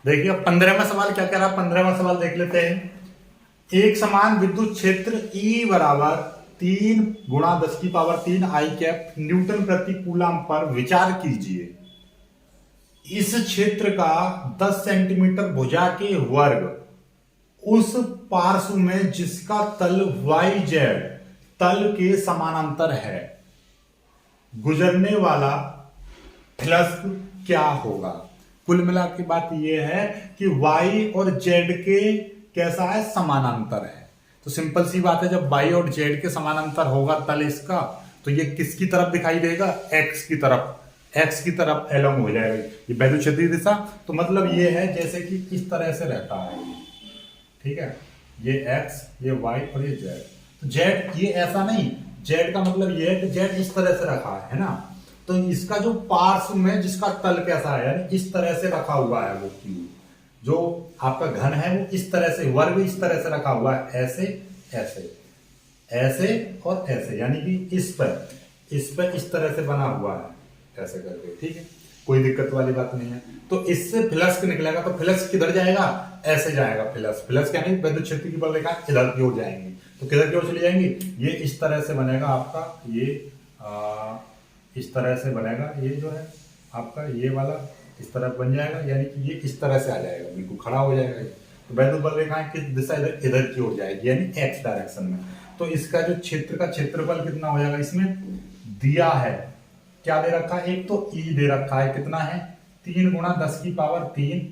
देखिए 15वां सवाल क्या कह रहा है, 15वां सवाल देख लेते हैं। एक समान विद्युत क्षेत्र E बराबर 3 गुणा 10 की पावर 3 आई कैप न्यूटन प्रति कूलम पर विचार कीजिए। इस क्षेत्र का 10 सेंटीमीटर भुजा के वर्ग उस पार्श्व में जिसका तल YZ तल के समानांतर है, गुजरने वाला फ्लक्स क्या होगा। कुल मिला के बात यह है कि Y और Z के कैसा है, समानांतर है। तो सिंपल सी बात है, जब Y और Z के समानांतर होगा तल इसका, तो ये किसकी तरफ दिखाई देगा, X की तरफ, X की तरफ एलोंग हो जाएगा ये वैद्युत क्षेत्रीय दिशा। तो मतलब ये है जैसे कि इस तरह से रहता है, ठीक है, ये X, ये Y और ये Z। तो Z ये ऐसा नहीं, Z का मतलब ये है कि Z इस तरह से रखा है ना, तो इसका जो पार्श्व में जिसका तल कैसा है, यानी इस तरह से रखा हुआ है, वो क्यूब जो आपका घन है वो इस तरह से, वर्ग इस तरह से रखा हुआ है, ऐसे ऐसे ऐसे और ऐसे, यानी कि इस पर इस तरह से बना हुआ है ऐसे करके, ठीक है, कोई दिक्कत वाली बात नहीं है। तो इससे फ्लक्स निकलेगा, तो फ्लक्स किधर जाएगा, ऐसे जाएगा फ्लक्स यानी वैद्युत क्षेत्र की बल रेखा इधर की ओर जाएंगी। तो किधर की ओर चली जाएंगी, ये इस तरह से बनेगा आपका, ये इस तरह से बनेगा, ये जो है आपका ये वाला इस तरह बन जाएगा, यानी कि ये इस तरह से आ जाएगा, बिल्कुल खड़ा हो जाएगा। तो वैद्युत बल रेखा किस दिशा, इधर की ओर जाएगी, यानी एक्स डायरेक्शन में। तो इसका जो क्षेत्र का क्षेत्रफल कितना हो जाएगा, इसमें दिया है क्या दे रखा है, एक तो E दे रखा है, कितना है 3 गुणा 10 की पावर 3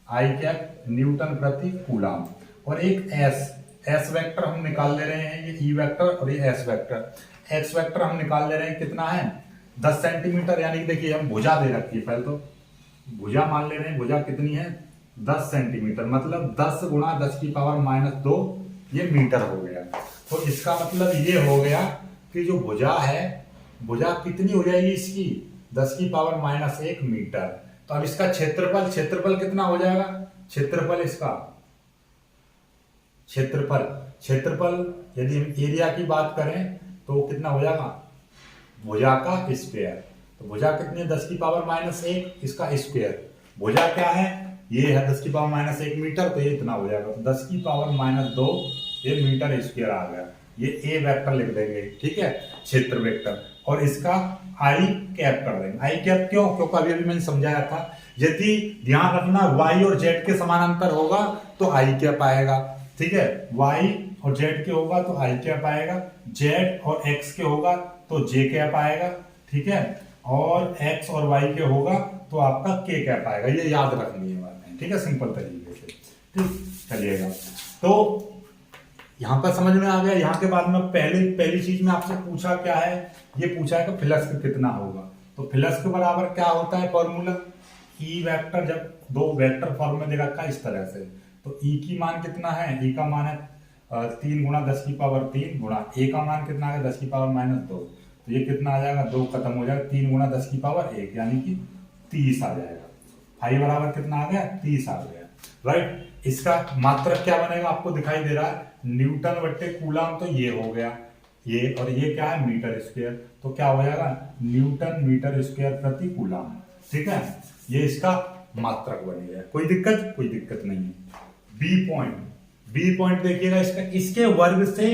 आई कैप न्यूटन प्रति कूलम, और एक S वेक्टर हम निकाल ले रहे हैं, ये E वेक्टर और ये S वेक्टर। X वेक्टर हम निकाल ले रहे हैं, कितना है 10 सेंटीमीटर, यानी कि देखिए हम भुजा दे रखी है, पहले तो भुजा मान ले रहे हैं, भुजा कितनी है 10 सेंटीमीटर, मतलब 10 गुणा 10 की पावर -2 ये मीटर हो गया। तो इसका मतलब ये हो गया कि जो भुजा है, भुजा कितनी हो जाएगी इसकी 10 की पावर -1 मीटर। तो अब इसका क्षेत्रफल कितना हो जाएगा, क्षेत्रफल इसका क्षेत्रफल यदि हम एरिया की बात करें तो कितना हो जाएगा, भुजा का स्क्वायर। तो भुजा कितनी है 10 की पावर -1, इसका स्क्वायर। भुजा क्या है, ये है 10 की पावर -1 मीटर, तो ये इतना हो जाएगा, तो 10 की पावर -2 ये मीटर स्क्वायर आ गया। ये ए वेक्टर लिख देंगे, ठीक है, क्षेत्र वेक्टर, और इसका आई कैप कर देंगे। आई कैप क्यों, क्योंकि अभी मैंने समझाया था, यदि ध्यान रखना Y और Z के समानांतर होगा तो आई कैप आएगा, ठीक है, Y और Z के होगा तो आई कैप आएगा, Z और X के होगा तो J कैप आएगा, ठीक है, और X और Y के होगा तो आपका K कैप आएगा। ये याद रखनी है बातें, ठीक है, सिंपल तरीके से, ठीक, चलिएगा। तो यहाँ पर समझ में आ गया। यहाँ के बाद में पहली चीज में आपसे पूछा क्या है, ये पूछा है कि फ्लक्स कितना होगा। तो फ्लक्स के बराबर क्या होता है फॉर्मूला, E वेक्टर, जब दो वेक्टर फॉर्म में दे रखा है इस तरह से, तो E की मान कितना है, E का मान है 3 गुणा 10 की पावर 3 गुणा A का मान कितना है 10 की पावर -2, तो ये कितना आ जाएगा, 2 खत्म हो जाएगा, 3 गुणा 10 की पावर 1 यानी कि 30 आ जाएगा। फाई बराबर कितना आ गया, 30 आ गया, राइट। इसका मात्रक क्या बनेगा, आपको दिखाई दे रहा है न्यूटन बट्टे कूलम, तो ये हो गया ये, और ये क्या है मीटर स्क्वायर, तो क्या हो जाएगा न्यूटन मीटर स्क्वायर प्रति कूलम, ठीक है, ये इसका मात्रक बनेगा। कोई दिक्कत नहीं है। बी पॉइंट देखिएगा, इसके वर्ग से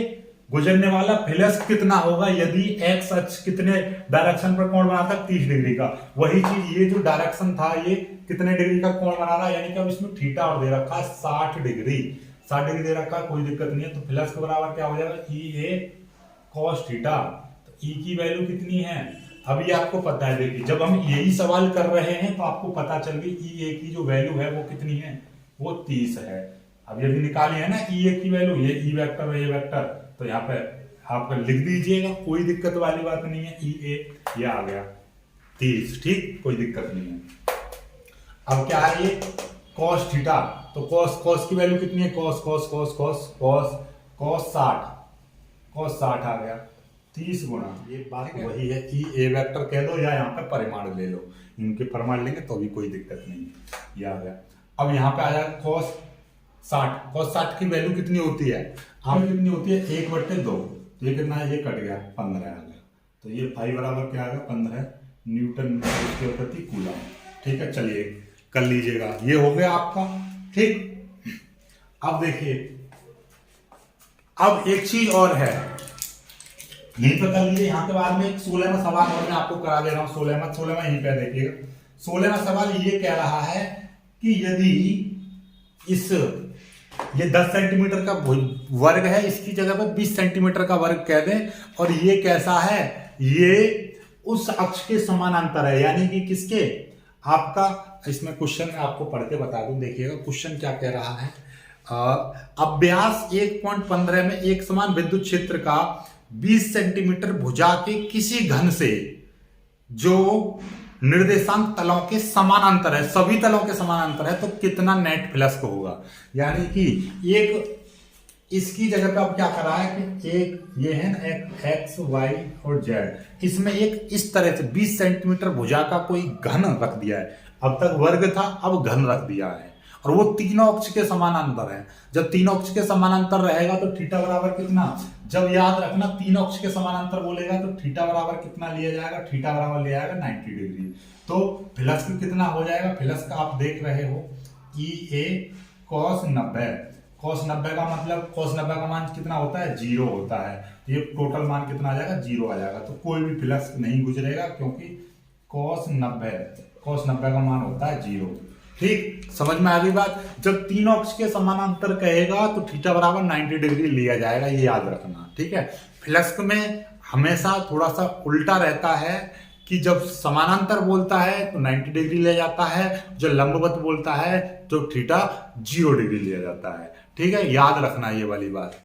गुजरने वाला फ्लक्स कितना होगा यदि एक्स अक्ष कितने डायरेक्शन पर कोण बनाता है 30 डिग्री का। वही चीज ये जो डायरेक्शन था ये कितने डिग्री का कोण बना रहा है, यानी कि अब इसमें थीटा और दे रखा है 60 डिग्री दे रखा है, कोई दिक्कत नहीं है। तो फ्लक्स के बराबर क्या हो जाएगा, ई ए कॉस थीटा। तो ई की वैल्यू कितनी है, अब ये आपको पता है, देखिए जब हम यही सवाल कर रहे हैं तो आपको पता चल गई ई ए की जो वैल्यू है वो कितनी है, वो 30 है। अब यदि निकाली है ना ई ए की वैल्यू, ये ई वेक्टर है, ये वेक्टर, तो यहाँ पे आप लिख दीजिएगा, कोई दिक्कत वाली बात नहीं है। ई ए ये आ गया 30, ठीक, कोई दिक्कत नहीं है। अब क्या है ये cos थीटा, तो cos की वैल्यू कितनी है, cos 60 आ गया 30 गुणा, ये बात वही है, ई ए वेक्टर कह लो या यहाँ पे परिमाण ले लो, इनके परिमाण लेंगे तो भी कोई दिक्कत नहीं है, ये आ गया। अब यहाँ पे आ जाएगा cos 60 की वैल्यू कितनी होती है, हम कितनी होती है 1/2, तो ये कितना है, ये कट गया 15 आ गया, तो ये फाई बराबर क्या आ गया 15 न्यूटन मीटर प्रति कूलम, ठीक है। चलिए कर लीजिएगा। ये हो गया आपका। ठीक, अब देखिए, अब एक चीज और है, यहीं पर कर लीजिए। यहाँ के बाद में एक 16वां सवाल और मैं आपको करा दे रहा हूँ। 16वां यहीं पे देखिएगा। 16वां सवाल ये कह रहा है कि यदि ये 10 सेंटीमीटर का वर्ग है, इसकी जगह पर 20 सेंटीमीटर का वर्ग कह दें, और ये कैसा है, ये उस अक्ष के समानांतर है, यानी कि किसके, आपका, इसमें क्वेश्चन में आपको पढ़ के बता दूं, देखिएगा क्वेश्चन क्या कह रहा है। अभ्यास 1.15 में एक समान विद्युत क्षेत्र का 20 सेंटीमीटर भुजा के किसी घन से जो निर्देशांक तलों के समानांतर है, सभी तलों के समानांतर है, तो कितना नेट फ्लक्स होगा। यानी कि एक इसकी जगह पे अब क्या करा है कि एक ये है ना, एक एक्स वाई और जेड, इसमें एक इस तरह से 20 सेंटीमीटर भुजा का कोई घन रख दिया है। अब तक वर्ग था, अब घन रख दिया है, और वो तीनों अक्ष के समानांतर है। जब तीनों अक्ष के समानांतर रहेगा तो थीटा बराबर कितना, जब याद रखना तीनों अक्ष के समानांतर बोलेगा तो थीटा बराबर कितना लिया जाएगा, थीटा बराबर लिया जाएगा 90 डिग्री। तो फ्लक्स कितना हो जाएगा, फ्लक्स का आप देख रहे हो ई ए cos 90। cos 90 का मतलब, cos 90 का मान कितना होता है, 0 होता है। ये टोटल मान कितना आ जाएगा, 0 आ जाएगा। तो कोई भी फ्लक्स नहीं गुजरेगा, क्योंकि cos 90 का मान होता है 0। ठीक, समझ में आ गई बात। जब तीनों अक्ष के समानांतर कहेगा तो थीटा बराबर 90 डिग्री लिया जाएगा, ये याद रखना। ठीक है, फ्लक्स में हमेशा थोड़ा सा उल्टा रहता है कि जब समानांतर बोलता है तो 90 डिग्री लिया जाता है, जो लंबवत बोलता है तो थीटा 0 डिग्री लिया जाता है। ठीक है, याद रखना ये वाली बात।